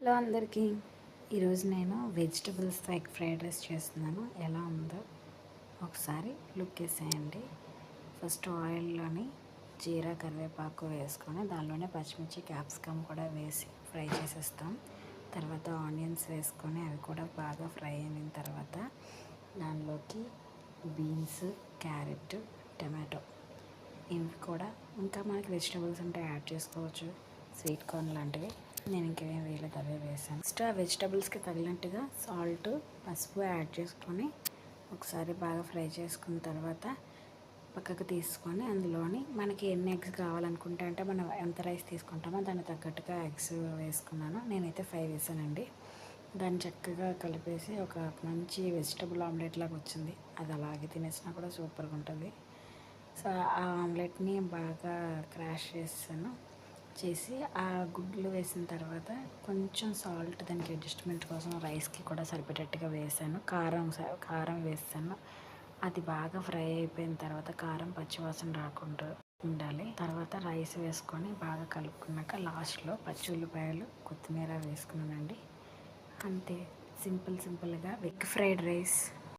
Hello అందరికీ. ఈరోజు నేను వెజిటబుల్స్తో ఎగ్ ఫ్రైడ్ రైస్ చేస్తున్నాను. ఎలా ఉందో ఒకసారి లుక్ వేసేయండి. ఫస్ట్ ఆయిల్లోని జీరా కరివేపాకు వేసుకొని దానిలోనే పచ్చిమిర్చి క్యాప్సికమ్ కూడా వేసి ఫ్రై చేసేస్తాం. తర్వాత ఆనియన్స్ వేసుకొని అవి కూడా బాగా ఫ్రై అయిన తర్వాత దానిలోకి బీన్స్, క్యారెట్, టమాటో ఇవి కూడా ఇంకా మనకి వెజిటబుల్స్ ఉంటే యాడ్ చేసుకోవచ్చు. స్వీట్ కార్న్ లాంటివి నేను ఇంకేం వేయలేదు, అవే వేసాను. ఫస్ట్ ఆ వెజిటబుల్స్కి తగినట్టుగా సాల్ట్, పసుపు యాడ్ చేసుకొని ఒకసారి బాగా ఫ్రై చేసుకున్న తర్వాత పక్కకు తీసుకొని అందులోని మనకి ఎన్ని ఎగ్స్ కావాలనుకుంటే అంటే మనం ఎంత రైస్ తీసుకుంటామో దానికి తగ్గట్టుగా ఎగ్స్ వేసుకున్నాను. నేనైతే 5 వేసానండి. దాన్ని చక్కగా కలిపేసి ఒక మంచి వెజిటబుల్ ఆమ్లెట్ లాగా వచ్చింది. అది అలాగే తినేసినా కూడా సూపర్గా ఉంటుంది. సో ఆ ఆమ్లెట్ని బాగా క్రాష్ చేసి ఆ గుడ్లు వేసిన తర్వాత కొంచెం సాల్ట్ దానికి అడ్జస్ట్మెంట్ కోసం రైస్కి కూడా సరిపడేట్టుగా వేసాను. కారం వేసాను. అది బాగా ఫ్రై అయిపోయిన తర్వాత కారం పచ్చివాసన రాకుండా ఉండాలి. తర్వాత రైస్ వేసుకొని బాగా కలుపుకున్నాక లాస్ట్లో పచ్చి ఉల్లిపాయలు, కొత్తిమీర వేసుకున్నానండి. అంతే, సింపుల్గా ఎగ్ ఫ్రైడ్ రైస్